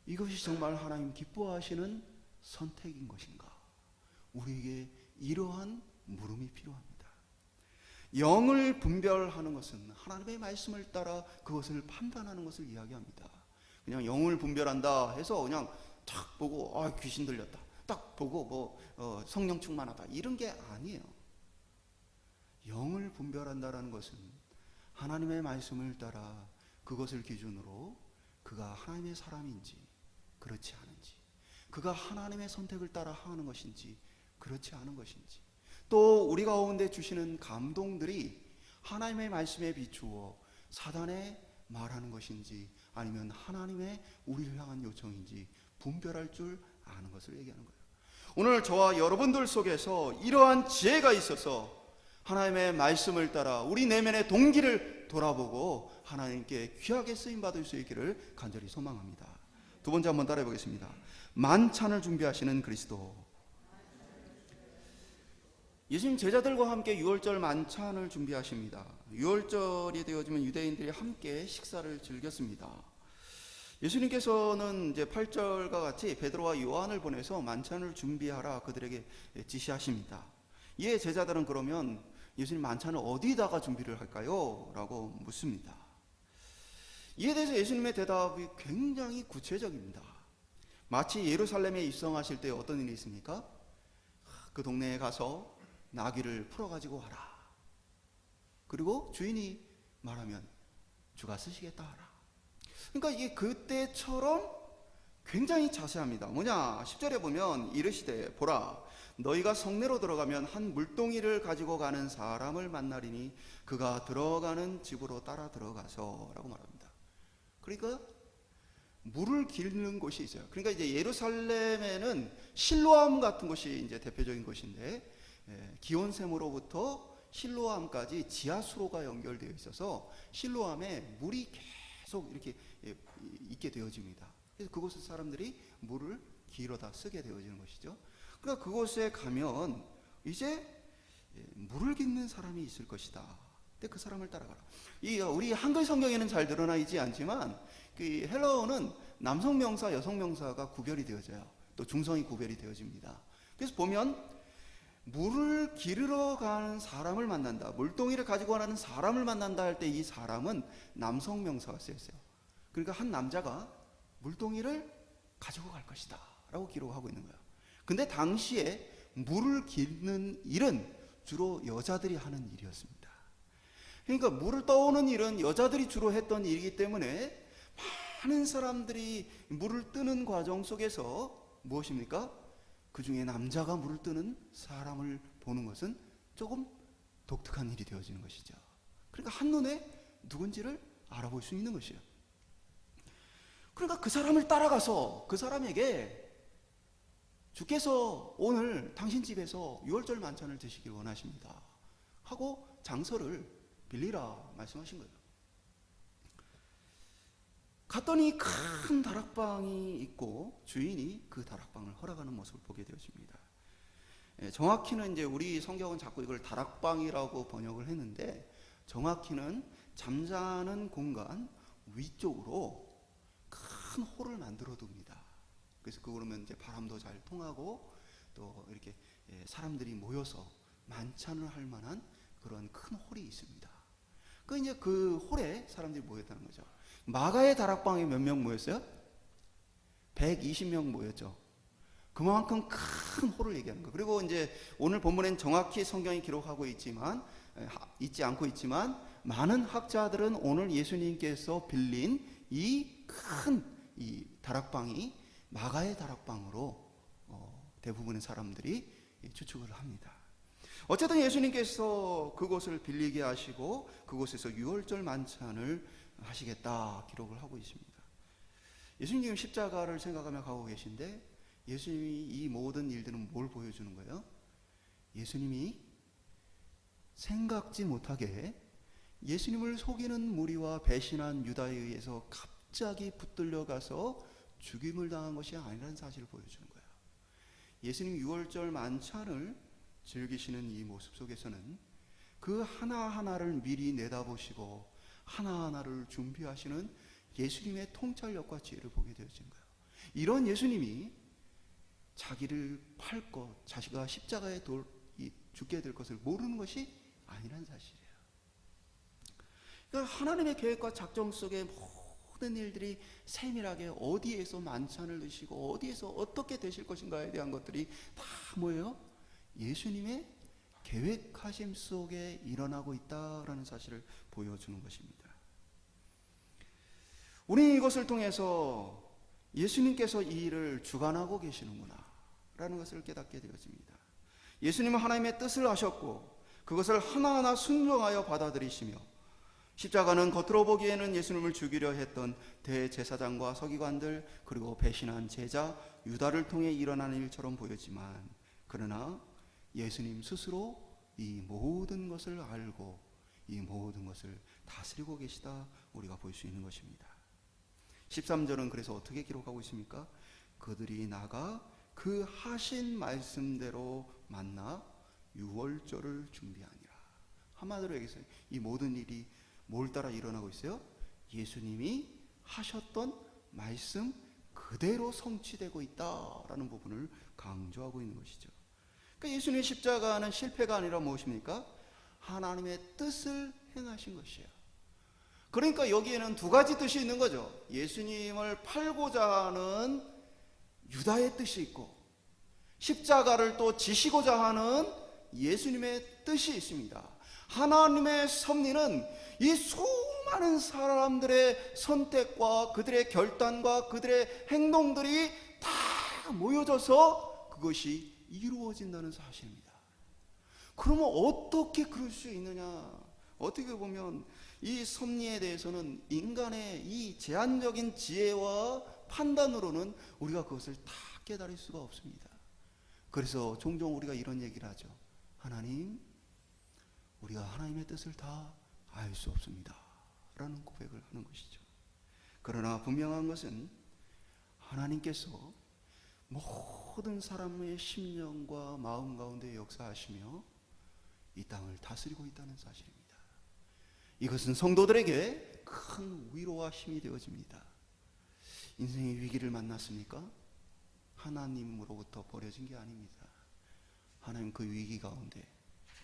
이것이 정말 하나님 기뻐하시는 선택인 것인가? 우리에게 이러한 물음이 필요합니다. 영을 분별하는 것은 하나님의 말씀을 따라 그것을 판단하는 것을 이야기합니다. 그냥 영을 분별한다 해서 그냥 탁 보고 귀신 들렸다, 딱 보고 성령 충만하다 이런 게 아니에요. 영을 분별한다라는 것은 하나님의 말씀을 따라 그것을 기준으로 그가 하나님의 사람인지 그렇지 않은지, 그가 하나님의 선택을 따라 하는 것인지 그렇지 않은 것인지, 또 우리 가운데 주시는 감동들이 하나님의 말씀에 비추어 사단의 말하는 것인지 아니면 하나님의 우리를 향한 요청인지 분별할 줄 아는 것을 얘기하는 거예요. 오늘 저와 여러분들 속에서 이러한 지혜가 있어서 하나님의 말씀을 따라 우리 내면의 동기를 돌아보고 하나님께 귀하게 쓰임받을 수 있기를 간절히 소망합니다. 두 번째 한번 따라해 보겠습니다. 만찬을 준비하시는 그리스도. 예수님 제자들과 함께 유월절 만찬을 준비하십니다. 유월절이 되어지면 유대인들이 함께 식사를 즐겼습니다. 예수님께서는 이제 8절과 같이 베드로와 요한을 보내서 만찬을 준비하라 그들에게 지시하십니다. 이에 제자들은 그러면 예수님 만찬을 어디다가 준비를 할까요? 라고 묻습니다. 이에 대해서 예수님의 대답이 굉장히 구체적입니다. 마치 예루살렘에 입성하실 때 어떤 일이 있습니까? 그 동네에 가서 나귀를 풀어가지고 와라. 그리고 주인이 말하면 주가 쓰시겠다 하라. 그러니까 이게 그때처럼 굉장히 자세합니다. 뭐냐? 10절에 보면 이르시되 보라 너희가 성내로 들어가면 한 물동이를 가지고 가는 사람을 만나리니 그가 들어가는 집으로 따라 들어가서 라고 말합니다. 그러니까 물을 기르는 곳이 있어요. 그러니까 이제 예루살렘에는 실로암 같은 곳이 이제 대표적인 곳인데 기온샘으로부터 실로암까지 지하수로가 연결되어 있어서 실로암에 물이 계속 이렇게 있게 되어집니다. 그래서 그곳에 사람들이 물을 길어다 쓰게 되어지는 것이죠. 그러니까 그곳에 가면 이제 물을 깃는 사람이 있을 것이다. 근데 그 사람을 따라가라. 우리 한글 성경에는 잘 드러나 있지 않지만 그 헬라어는 남성 명사, 여성 명사가 구별이 되어져요. 또 중성이 구별이 되어집니다. 그래서 보면 물을 기르러 가는 사람을 만난다, 물동이를 가지고 가는 사람을 만난다 할 때 이 사람은 남성 명사가 쓰였어요. 그러니까 한 남자가 물동이를 가지고 갈 것이다 라고 기록하고 있는 거예요. 근데 당시에 물을 기르는 일은 주로 여자들이 하는 일이었습니다. 그러니까 물을 떠오는 일은 여자들이 주로 했던 일이기 때문에 많은 사람들이 물을 뜨는 과정 속에서 무엇입니까? 그 중에 남자가 물을 뜨는 사람을 보는 것은 조금 독특한 일이 되어지는 것이죠. 그러니까 한눈에 누군지를 알아볼 수 있는 것이에요. 그러니까 그 사람을 따라가서 그 사람에게 주께서 오늘 당신 집에서 유월절 만찬을 드시길 원하십니다 하고 장소를 빌리라 말씀하신 거예요. 갔더니 큰 다락방이 있고 주인이 그 다락방을 허락하는 모습을 보게 되어집니다. 정확히는 이제 우리 성경은 자꾸 이걸 다락방이라고 번역을 했는데 정확히는 잠자는 공간, 위쪽으로 큰 홀을 만들어 둡니다. 그래서 그러면 이제 바람도 잘 통하고 또 이렇게 사람들이 모여서 만찬을 할 만한 그런 큰 홀이 있습니다. 그 이제 그 홀에 사람들이 모였다는 거죠. 마가의 다락방에 몇 명 모였어요? 120명 모였죠. 그만큼 큰 홀을 얘기하는 거예요. 그리고 이제 오늘 본문엔 정확히 성경이 기록하고 있지 않고 있지만 많은 학자들은 오늘 예수님께서 빌린 이 큰 이 다락방이 마가의 다락방으로 대부분의 사람들이 추측을 합니다. 어쨌든 예수님께서 그곳을 빌리게 하시고 그곳에서 유월절 만찬을 하시겠다 기록을 하고 있습니다. 예수님 십자가를 생각하며 가고 계신데 예수님이 이 모든 일들은 뭘 보여주는 거예요? 예수님이 생각지 못하게 예수님을 속이는 무리와 배신한 유다에 의해서 갑자기 붙들려 가서 죽임을 당한 것이 아니라는 사실을 보여주는 거예요. 예수님 유월절 만찬을 즐기시는 이 모습 속에서는 그 하나하나를 미리 내다보시고 하나하나를 준비하시는 예수님의 통찰력과 지혜를 보게 되어진 거예요. 이런 예수님이 자기를 팔 것, 자기가 십자가에 죽게 될 것을 모르는 것이 아니란 사실이에요. 그러니까 하나님의 계획과 작정 속에 모든 일들이 세밀하게 어디에서 만찬을 드시고 어디에서 어떻게 되실 것인가에 대한 것들이 다 뭐예요? 예수님의 계획하심 속에 일어나고 있다라는 사실을 보여주는 것입니다. 우리는 이것을 통해서 예수님께서 이 일을 주관하고 계시는구나 라는 것을 깨닫게 되어집니다. 예수님은 하나님의 뜻을 아셨고 그것을 하나하나 순종하여 받아들이시며 십자가는 겉으로 보기에는 예수님을 죽이려 했던 대제사장과 서기관들 그리고 배신한 제자 유다를 통해 일어나는 일처럼 보였지만 그러나 예수님 스스로 이 모든 것을 알고 이 모든 것을 다스리고 계시다 우리가 볼 수 있는 것입니다. 13절은 그래서 어떻게 기록하고 있습니까? 그들이 나가 그 하신 말씀대로 만나 유월절을 준비하니라. 한마디로 얘기해서 이 모든 일이 뭘 따라 일어나고 있어요? 예수님이 하셨던 말씀 그대로 성취되고 있다라는 부분을 강조하고 있는 것이죠. 그러니까 예수님의 십자가는 실패가 아니라 무엇입니까? 하나님의 뜻을 행하신 것이에요. 그러니까 여기에는 두 가지 뜻이 있는 거죠. 예수님을 팔고자 하는 유다의 뜻이 있고 십자가를 또 지시고자 하는 예수님의 뜻이 있습니다. 하나님의 섭리는 이 수많은 사람들의 선택과 그들의 결단과 그들의 행동들이 다 모여져서 그것이 이루어진다는 사실입니다. 그러면 어떻게 그럴 수 있느냐? 어떻게 보면 이 섭리에 대해서는 인간의 이 제한적인 지혜와 판단으로는 우리가 그것을 다 깨달을 수가 없습니다. 그래서 종종 우리가 이런 얘기를 하죠. 하나님, 우리가 하나님의 뜻을 다 알 수 없습니다 라는 고백을 하는 것이죠. 그러나 분명한 것은 하나님께서 모든 사람의 심령과 마음 가운데 역사하시며 이 땅을 다스리고 있다는 사실입니다. 이것은 성도들에게 큰 위로와 힘이 되어집니다. 인생의 위기를 만났습니까? 하나님으로부터 버려진 게 아닙니다. 하나님 그 위기 가운데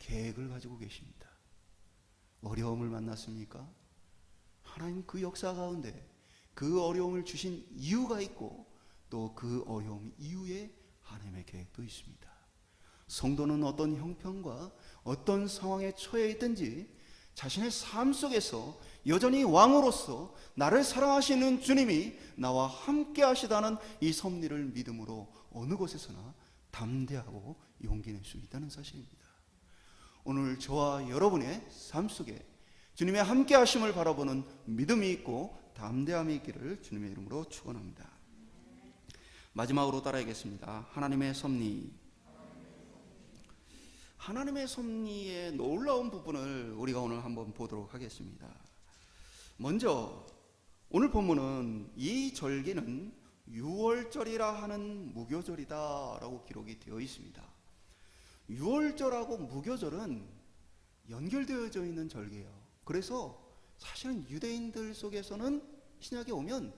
계획을 가지고 계십니다. 어려움을 만났습니까? 하나님 그 역사 가운데 그 어려움을 주신 이유가 있고 또 그 어려움 이후에 하나님의 계획도 있습니다. 성도는 어떤 형편과 어떤 상황에 처해 있든지 자신의 삶 속에서 여전히 왕으로서 나를 사랑하시는 주님이 나와 함께 하시다는 이 섭리를 믿음으로 어느 곳에서나 담대하고 용기 낼 수 있다는 사실입니다. 오늘 저와 여러분의 삶 속에 주님의 함께 하심을 바라보는 믿음이 있고 담대함이 있기를 주님의 이름으로 축원합니다. 마지막으로 따라하겠습니다. 하나님의 섭리. 하나님의 섭리의 놀라운 부분을 우리가 오늘 한번 보도록 하겠습니다. 먼저 오늘 본문은 이 절기는 유월절이라 하는 무교절이다라고 기록이 되어 있습니다. 유월절하고 무교절은 연결되어져 있는 절기예요. 그래서 사실은 유대인들 속에서는 신약에 오면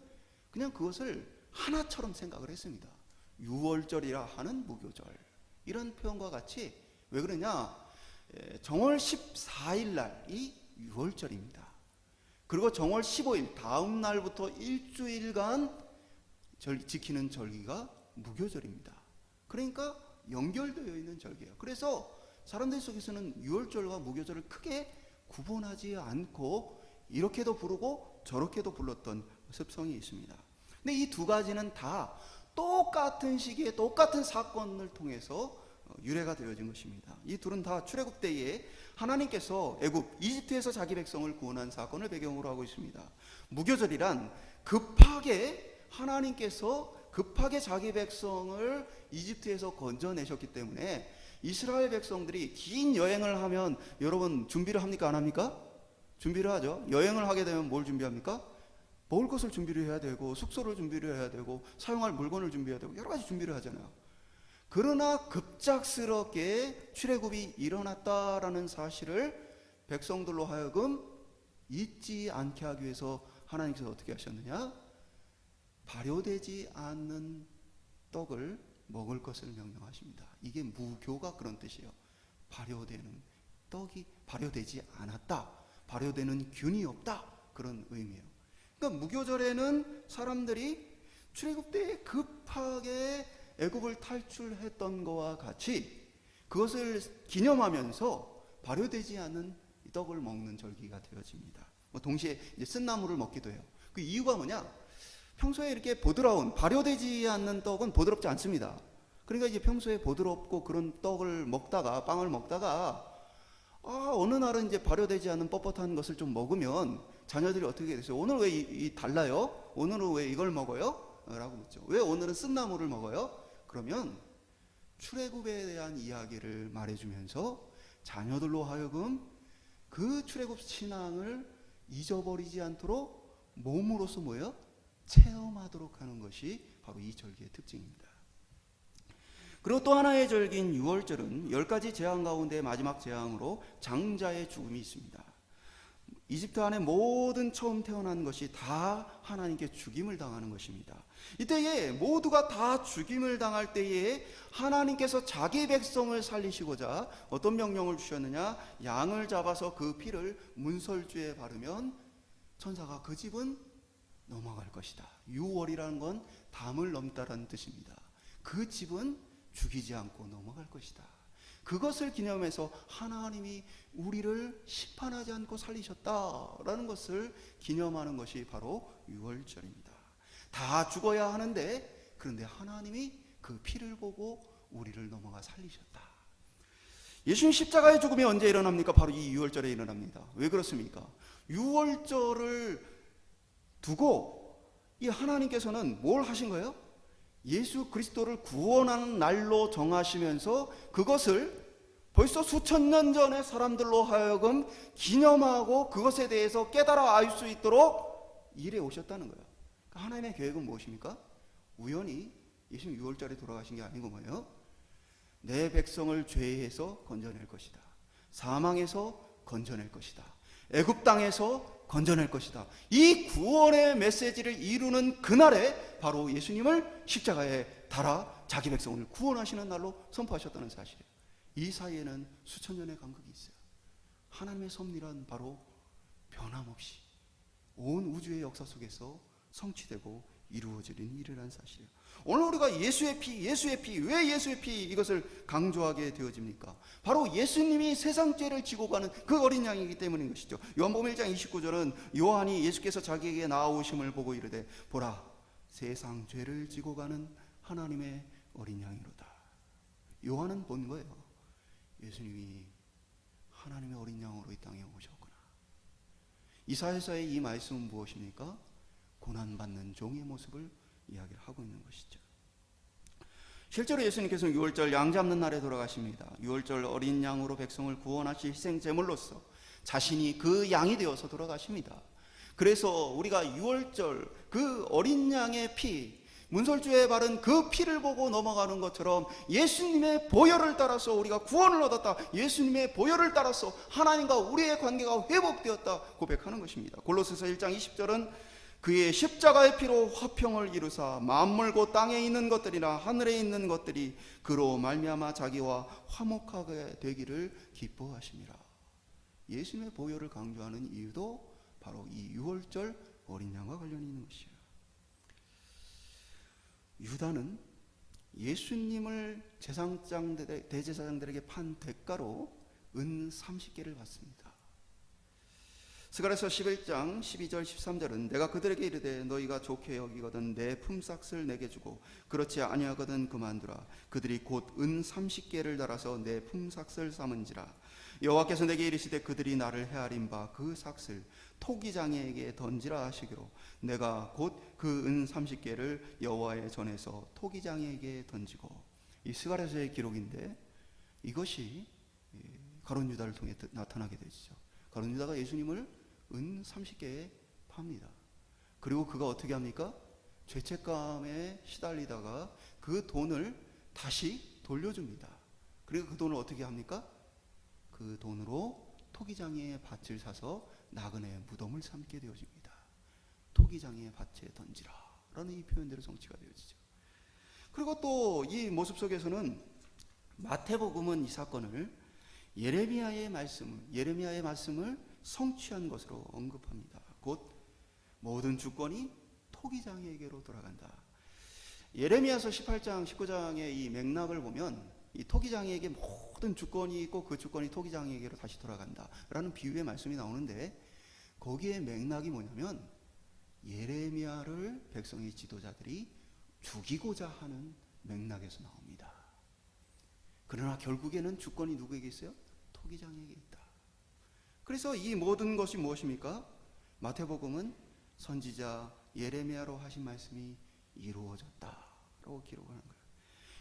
그냥 그것을 하나처럼 생각을 했습니다. 유월절이라 하는 무교절, 이런 표현과 같이. 왜 그러냐, 정월 14일 날이 유월절입니다. 그리고 정월 15일 다음 날부터 일주일간 지키는 절기가 무교절입니다. 그러니까 연결되어 있는 절기예요. 그래서 사람들 속에서는 유월절과 무교절을 크게 구분하지 않고 이렇게도 부르고 저렇게도 불렀던 습성이 있습니다. 근데 이 두 가지는 다 똑같은 시기에 똑같은 사건을 통해서 유래가 되어진 것입니다. 이 둘은 다 출애굽 때에 하나님께서 애굽 이집트에서 자기 백성을 구원한 사건을 배경으로 하고 있습니다. 무교절이란 하나님께서 급하게 자기 백성을 이집트에서 건져내셨기 때문에 이스라엘 백성들이 긴 여행을 하면, 여러분 준비를 합니까 안 합니까? 준비를 하죠. 여행을 하게 되면 뭘 준비합니까? 먹을 것을 준비를 해야 되고, 숙소를 준비를 해야 되고, 사용할 물건을 준비해야 되고, 여러 가지 준비를 하잖아요. 그러나 급작스럽게 출애굽이 일어났다라는 사실을 백성들로 하여금 잊지 않게 하기 위해서 하나님께서 어떻게 하셨느냐? 발효되지 않는 떡을 먹을 것을 명령하십니다. 이게 무교가 그런 뜻이에요. 발효되는 떡이 발효되지 않았다, 발효되는 균이 없다, 그런 의미예요. 그러니까 무교절에는 사람들이 출애굽 때 급하게 애굽을 탈출했던 것과 같이 그것을 기념하면서 발효되지 않은 떡을 먹는 절기가 되어집니다. 동시에 이제 쓴나물을 먹기도 해요. 그 이유가 뭐냐? 평소에 이렇게 보드라운, 발효되지 않는 떡은 보드럽지 않습니다. 그러니까 이제 평소에 보드럽고 그런 떡을 먹다가, 빵을 먹다가, 어느 날은 이제 발효되지 않은 뻣뻣한 것을 좀 먹으면 자녀들이 어떻게 됐어요? 오늘 왜 달라요? 오늘은 왜 이걸 먹어요? 라고 묻죠. 왜 오늘은 쓴나물을 먹어요? 그러면 출애굽에 대한 이야기를 말해주면서 자녀들로 하여금 그 출애굽 신앙을 잊어버리지 않도록 몸으로서 뭐예요? 체험하도록 하는 것이 바로 이 절기의 특징입니다. 그리고 또 하나의 절기인 유월절은 10가지 재앙 가운데 마지막 재앙으로 장자의 죽음이 있습니다. 이집트 안에 모든 처음 태어난 것이 다 하나님께 죽임을 당하는 것입니다. 이때에 모두가 다 죽임을 당할 때에 하나님께서 자기 백성을 살리시고자 어떤 명령을 주셨느냐? 양을 잡아서 그 피를 문설주에 바르면 천사가 그 집은 넘어갈 것이다. 유월이라는 건 담을 넘다라는 뜻입니다. 그 집은 죽이지 않고 넘어갈 것이다. 그것을 기념해서 하나님이 우리를 심판하지 않고 살리셨다라는 것을 기념하는 것이 바로 유월절입니다. 다 죽어야 하는데, 그런데 하나님이 그 피를 보고 우리를 넘어가 살리셨다. 예수님 십자가의 죽음이 언제 일어납니까? 바로 이 유월절에 일어납니다. 왜 그렇습니까? 유월절을 두고 이 하나님께서는 뭘 하신 거예요? 예수 그리스도를 구원하는 날로 정하시면서 그것을 벌써 수천 년 전에 사람들로 하여금 기념하고 그것에 대해서 깨달아 알 수 있도록 일해 오셨다는 거예요. 그러니까 하나님의 계획은 무엇입니까? 우연히 예수님 6월절에 돌아가신 게 아니고 뭐예요? 내 백성을 죄에서 건져낼 것이다. 사망에서 건져낼 것이다. 애굽 땅에서 건져낼 것이다. 이 구원의 메시지를 이루는 그날에 바로 예수님을 십자가에 달아 자기 백성을 구원하시는 날로 선포하셨다는 사실이에요. 이 사이에는 수천 년의 간극이 있어요. 하나님의 섭리란 바로 변함없이 온 우주의 역사 속에서 성취되고 이루어지는 일이라는 사실이에요. 오늘 우리가 예수의 피, 왜 예수의 피 이것을 강조하게 되어집니까? 바로 예수님이 세상 죄를 지고 가는 그 어린 양이기 때문인 것이죠. 요한복음 1장 29절은 요한이 예수께서 자기에게 나아오심을 보고 이르되 보라 세상 죄를 지고 가는 하나님의 어린 양이로다. 요한은 본 거예요. 예수님이 하나님의 어린 양으로 이 땅에 오셨구나. 이사야서의 이 말씀은 무엇입니까? 고난받는 종의 모습을 이야기를 하고 있는 것이죠. 실제로 예수님께서는 6월절 양 잡는 날에 돌아가십니다. 6월절 어린 양으로 백성을 구원하실 희생 제물로서 자신이 그 양이 되어서 돌아가십니다. 그래서 우리가 6월절 그 어린 양의 피, 문설주에 바른 그 피를 보고 넘어가는 것처럼 예수님의 보혈을 따라서 우리가 구원을 얻었다. 예수님의 보혈을 따라서 하나님과 우리의 관계가 회복되었다 고백하는 것입니다. 골로새서 1장 20절은 그의 십자가의 피로 화평을 이루사 만물 곧 땅에 있는 것들이나 하늘에 있는 것들이 그로 말미암아 자기와 화목하게 되기를 기뻐하심이라. 예수님의 보혈을 강조하는 이유도 바로 이 유월절 어린 양과 관련이 있는 것이에요. 유다는 예수님을 대제사장들에게 판 대가로 은 30개를 받습니다. 스가랴서 11장 12절 13절은 내가 그들에게 이르되 너희가 좋게 여기거든 내 품삯을 내게 주고 그렇지 아니하거든 그만두라. 그들이 곧 은 30개를 달아서 내 품삯을 삼은지라. 여호와께서 내게 이르시되 그들이 나를 헤아린 바 그 삭을 토기장이에게 던지라 하시기로 내가 곧 그 은 30개를 여호와의 전에서 토기장이에게 던지고. 이 스가랴서의 기록인데 이것이 가룟 유다를 통해 나타나게 되죠. 가룟 유다가 예수님을 은 30개에 팝니다. 그리고 그가 어떻게 합니까? 죄책감에 시달리다가 그 돈을 다시 돌려줍니다. 그리고 그 돈을 어떻게 합니까? 그 돈으로 토기장이의 밭을 사서 나그네의 무덤을 삼게 되어집니다. 토기장이의 밭에 던지라 라는 이 표현대로 성취가 되어지죠. 그리고 또 이 모습 속에서는 마태복음은 이 사건을 예레미야의 말씀을 성취한 것으로 언급합니다. 곧 모든 주권이 토기장이에게로 돌아간다. 예레미야서 18장 19장의 이 맥락을 보면 이 토기장이에게 모든 주권이 있고 그 주권이 토기장이에게로 다시 돌아간다 라는 비유의 말씀이 나오는데, 거기에 맥락이 뭐냐면 예레미야를 백성의 지도자들이 죽이고자 하는 맥락에서 나옵니다. 그러나 결국에는 주권이 누구에게 있어요? 토기장에게 있다. 그래서 이 모든 것이 무엇입니까? 마태복음은 선지자 예레미야로 하신 말씀이 이루어졌다라고 기록하는 거예요.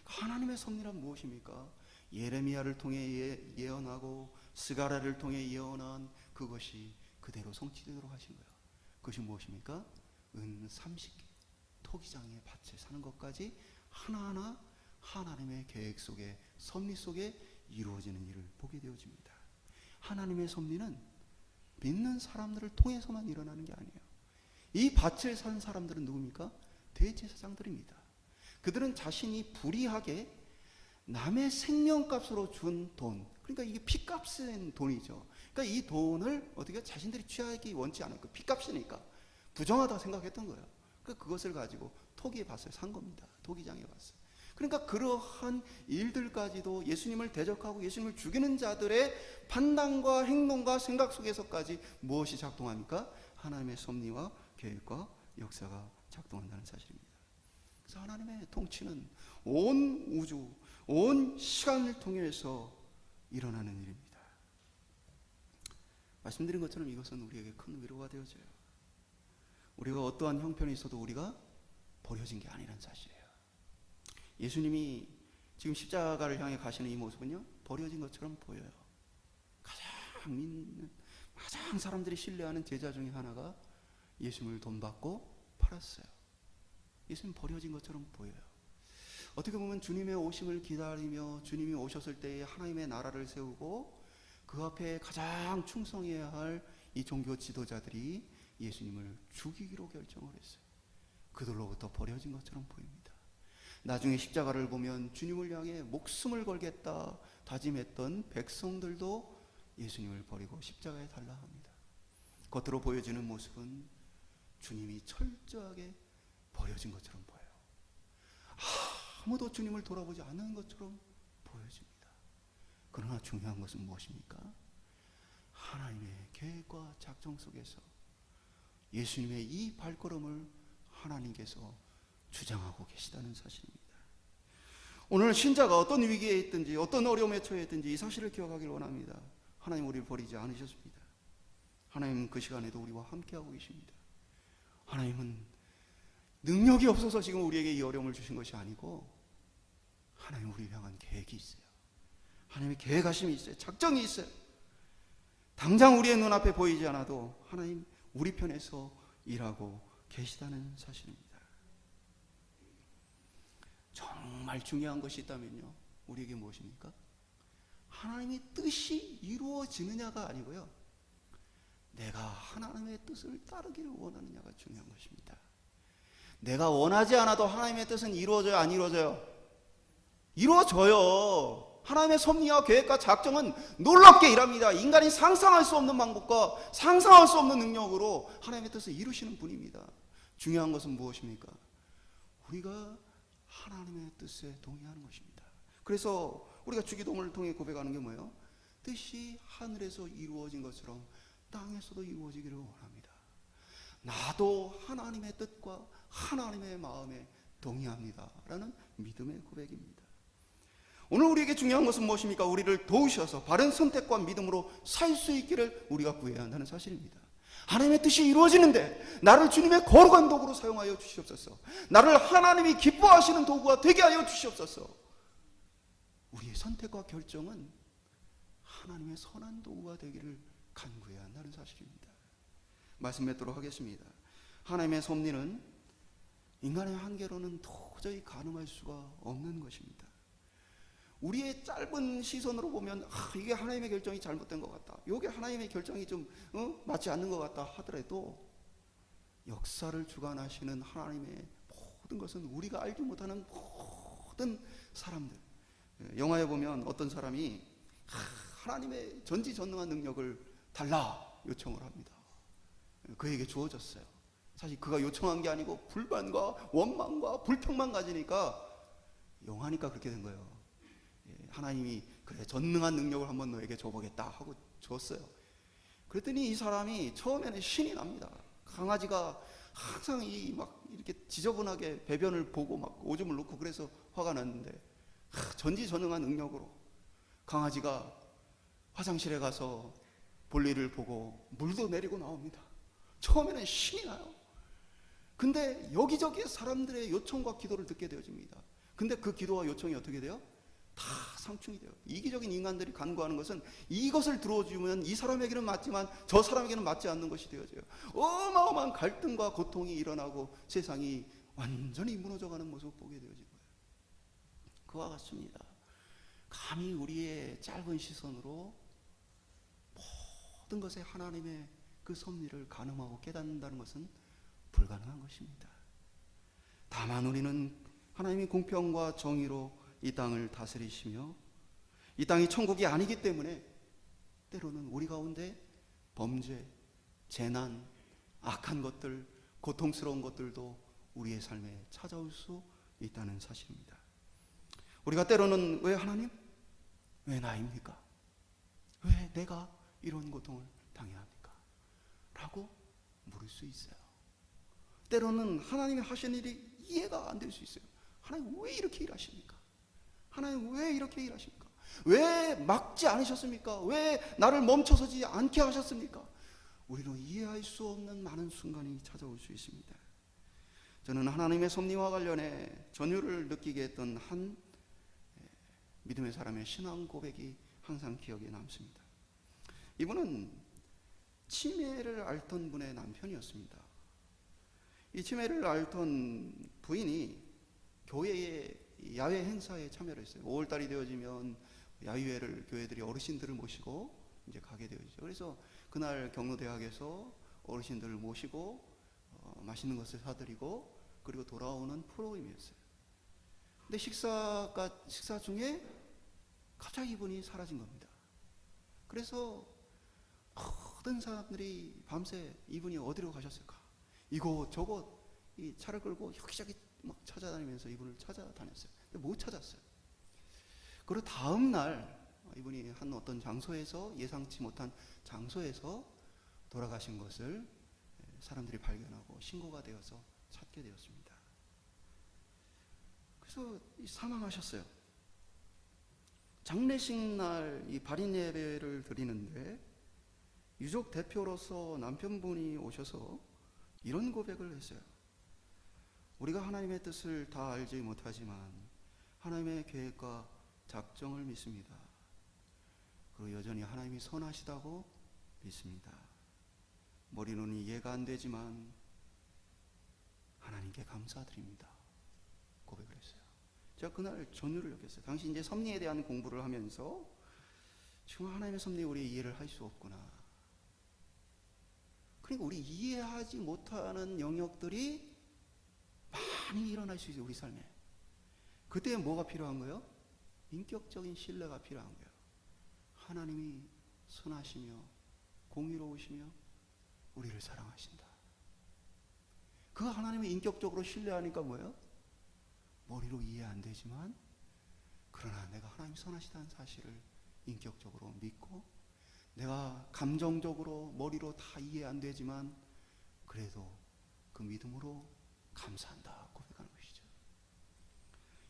하나님의 섭리란 무엇입니까? 예레미야를 통해 예언하고 스가랴를 통해 예언한 그것이 그대로 성취되도록 하신 거예요. 그것이 무엇입니까? 은 30개 토기장의 밭에 사는 것까지 하나하나 하나님의 계획 속에, 섭리 속에 이루어지는 일을 보게 되어집니다. 하나님의 섭리는 믿는 사람들을 통해서만 일어나는 게 아니에요. 이 밭을 산 사람들은 누굽니까? 대제사장들입니다. 그들은 자신이 불의하게 남의 생명값으로 준 돈, 그러니까 이게 피값인 돈이죠. 그러니까 이 돈을 어떻게 자신들이 취하기 원치 않았고 피값이니까 부정하다 생각했던 거예요. 그러니까 그것을 가지고 토기의 밭을 산 겁니다. 토기장의 밭을. 그러니까 그러한 일들까지도 예수님을 대적하고 예수님을 죽이는 자들의 판단과 행동과 생각 속에서까지 무엇이 작동합니까? 하나님의 섭리와 계획과 역사가 작동한다는 사실입니다. 그래서 하나님의 통치는 온 우주, 온 시간을 통해서 일어나는 일입니다. 말씀드린 것처럼 이것은 우리에게 큰 위로가 되어져요. 우리가 어떠한 형편이 있어도 우리가 버려진 게 아니라는 사실이에요. 예수님이 지금 십자가를 향해 가시는 이 모습은요, 버려진 것처럼 보여요. 가장 믿는, 가장 사람들이 신뢰하는 제자 중에 하나가 예수님을 돈 받고 팔았어요. 예수님 버려진 것처럼 보여요. 어떻게 보면 주님의 오심을 기다리며 주님이 오셨을 때에 하나님의 나라를 세우고 그 앞에 가장 충성해야 할 이 종교 지도자들이 예수님을 죽이기로 결정을 했어요. 그들로부터 버려진 것처럼 보입니다. 나중에 십자가를 보면 주님을 향해 목숨을 걸겠다 다짐했던 백성들도 예수님을 버리고 십자가에 달라 합니다. 겉으로 보여지는 모습은 주님이 철저하게 버려진 것처럼 보여요. 아무도 주님을 돌아보지 않는 것처럼 보여집니다. 그러나 중요한 것은 무엇입니까? 하나님의 계획과 작정 속에서 예수님의 이 발걸음을 하나님께서 주장하고 계시다는 사실입니다. 오늘 신자가 어떤 위기에 있든지 어떤 어려움에 처해 있든지 이 사실을 기억하길 원합니다. 하나님 우리를 버리지 않으셨습니다. 하나님은 그 시간에도 우리와 함께하고 계십니다. 하나님은 능력이 없어서 지금 우리에게 이 어려움을 주신 것이 아니고 하나님 우리를 향한 계획이 있어요. 하나님의 계획하심이 있어요. 작정이 있어요. 당장 우리의 눈앞에 보이지 않아도 하나님 우리 편에서 일하고 계시다는 사실입니다. 정말 중요한 것이 있다면요, 우리에게 무엇입니까? 하나님의 뜻이 이루어지느냐가 아니고요, 내가 하나님의 뜻을 따르기를 원하느냐가 중요한 것입니다. 내가 원하지 않아도 하나님의 뜻은 이루어져요, 안 이루어져요? 이루어져요. 하나님의 섭리와 계획과 작정은 놀랍게 일합니다. 인간이 상상할 수 없는 방법과 상상할 수 없는 능력으로 하나님의 뜻을 이루시는 분입니다. 중요한 것은 무엇입니까? 우리가 하나님의 뜻에 동의하는 것입니다. 그래서 우리가 주기도문을 통해 고백하는 게 뭐예요? 뜻이 하늘에서 이루어진 것처럼 땅에서도 이루어지기를 원합니다. 나도 하나님의 뜻과 하나님의 마음에 동의합니다 라는 믿음의 고백입니다. 오늘 우리에게 중요한 것은 무엇입니까? 우리를 도우셔서 바른 선택과 믿음으로 살 수 있기를 우리가 구해야 한다는 사실입니다. 하나님의 뜻이 이루어지는데 나를 주님의 거룩한 도구로 사용하여 주시옵소서. 나를 하나님이 기뻐하시는 도구가 되게 하여 주시옵소서. 우리의 선택과 결정은 하나님의 선한 도구가 되기를 간구해야 한다는 사실입니다. 말씀 맺도록 하겠습니다. 하나님의 섭리는 인간의 한계로는 도저히 가늠할 수가 없는 것입니다. 우리의 짧은 시선으로 보면 이게 하나님의 결정이 잘못된 것 같다, 이게 하나님의 결정이 좀 맞지 않는 것 같다 하더라도 역사를 주관하시는 하나님의 모든 것은 우리가 알지 못하는 모든 사람들, 영화에 보면 어떤 사람이 하나님의 전지전능한 능력을 달라 요청을 합니다. 그에게 주어졌어요. 사실 그가 요청한 게 아니고 불만과 원망과 불평만 가지니까 영하니까 그렇게 된 거예요. 하나님이 그래 전능한 능력을 한번 너에게 줘보겠다 하고 줬어요. 그랬더니 이 사람이 처음에는 신이 납니다. 강아지가 항상 막 이렇게 지저분하게 배변을 보고 막 오줌을 놓고 그래서 화가 났는데 전지전능한 능력으로 강아지가 화장실에 가서 볼일을 보고 물도 내리고 나옵니다. 처음에는 신이 나요. 근데 여기저기 사람들의 요청과 기도를 듣게 되어집니다. 근데 그 기도와 요청이 어떻게 돼요? 다 상충이 돼요. 이기적인 인간들이 간구하는 것은 이것을 들어주면 이 사람에게는 맞지만 저 사람에게는 맞지 않는 것이 되어져요. 어마어마한 갈등과 고통이 일어나고 세상이 완전히 무너져가는 모습을 보게 되어진 거예요. 그와 같습니다. 감히 우리의 짧은 시선으로 모든 것에 하나님의 그 섭리를 가늠하고 깨닫는다는 것은 불가능한 것입니다. 다만 우리는 하나님의 공평과 정의로 이 땅을 다스리시며 이 땅이 천국이 아니기 때문에 때로는 우리 가운데 범죄, 재난, 악한 것들, 고통스러운 것들도 우리의 삶에 찾아올 수 있다는 사실입니다. 우리가 때로는 왜 하나님? 왜 나입니까? 왜 내가 이런 고통을 당해야 합니까? 라고 물을 수 있어요. 때로는 하나님이 하시는 일이 이해가 안 될 수 있어요. 하나님 왜 이렇게 일하십니까? 하나님 왜 이렇게 일하십니까? 왜 막지 않으셨습니까? 왜 나를 멈춰서지 않게 하셨습니까? 우리는 이해할 수 없는 많은 순간이 찾아올 수 있습니다. 저는 하나님의 섭리와 관련해 전율을 느끼게 했던 한 믿음의 사람의 신앙 고백이 항상 기억에 남습니다. 이분은 치매를 앓던 분의 남편이었습니다. 이 치매를 앓던 부인이 교회의 야외 행사에 참여를 했어요. 5월달이 되어지면 야유회를 교회들이 어르신들을 모시고 이제 가게 되어지죠. 그래서 그날 경로대학에서 어르신들을 모시고 맛있는 것을 사드리고 그리고 돌아오는 프로그램이었어요. 근데 식사 중에 갑자기 이분이 사라진 겁니다. 그래서 모든 사람들이 밤새 이분이 어디로 가셨을까? 이곳저곳 이 차를 끌고 여기저기 막 찾아다니면서 이분을 찾아다녔어요. 근데 못 찾았어요. 그리고 다음 날 이분이 한 어떤 장소에서 예상치 못한 장소에서 돌아가신 것을 사람들이 발견하고 신고가 되어서 찾게 되었습니다. 그래서 사망하셨어요. 장례식 날 이 발인 예배를 드리는데 유족 대표로서 남편분이 오셔서 이런 고백을 했어요. 우리가 하나님의 뜻을 다 알지 못하지만 하나님의 계획과 작정을 믿습니다. 그리고 여전히 하나님이 선하시다고 믿습니다. 머리로는 이해가 안 되지만 하나님께 감사드립니다. 고백을 했어요. 제가 그날 전율을 느꼈어요. 당시 이제 섭리에 대한 공부를 하면서 지금 하나님의 섭리 우리 이해를 할 수 없구나. 그러니까 우리 이해하지 못하는 영역들이 많이 일어날 수 있어요, 우리 삶에. 그때 뭐가 필요한 거예요? 인격적인 신뢰가 필요한 거예요. 하나님이 선하시며 공의로우시며 우리를 사랑하신다. 그 하나님을 인격적으로 신뢰하니까 뭐예요? 머리로 이해 안 되지만 그러나 내가 하나님 선하시다는 사실을 인격적으로 믿고, 내가 감정적으로 머리로 다 이해 안 되지만 그래도 그 믿음으로 감사한다 고백하는 것이죠.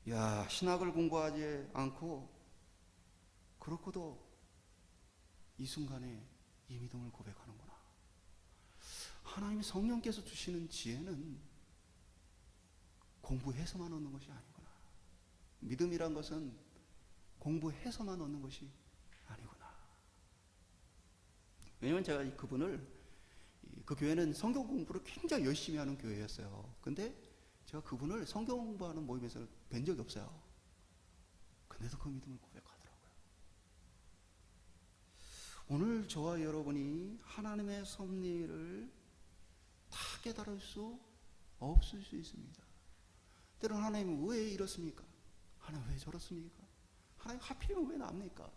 야, 신학을 공부하지 않고 그렇고도 이 순간에 이 믿음을 고백하는구나. 하나님이 성령께서 주시는 지혜는 공부해서만 얻는 것이 아니구나. 믿음이란 것은 공부해서만 얻는 것이 아니구나. 왜냐면 제가 그분을, 그 교회는 성경 공부를 굉장히 열심히 하는 교회였어요. 근데 제가 그분을 성경 공부하는 모임에서 뵌 적이 없어요. 근데도 그 믿음을 고백하더라고요. 오늘 저와 여러분이 하나님의 섭리를 다 깨달을 수 없을 수 있습니다. 때로는 하나님은 왜 이렇습니까? 하나님 왜 저렇습니까? 하나님 하필이면 왜 납니까?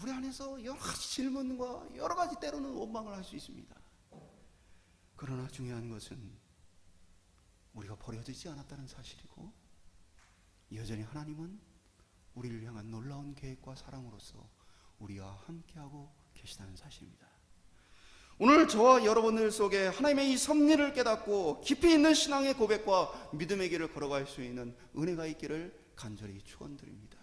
우리 안에서 여러 가지 질문과 여러 가지 때로는 원망을 할 수 있습니다. 그러나 중요한 것은 우리가 버려지지 않았다는 사실이고, 여전히 하나님은 우리를 향한 놀라운 계획과 사랑으로서 우리와 함께하고 계시다는 사실입니다. 오늘 저와 여러분들 속에 하나님의 이 섭리를 깨닫고 깊이 있는 신앙의 고백과 믿음의 길을 걸어갈 수 있는 은혜가 있기를 간절히 축원드립니다.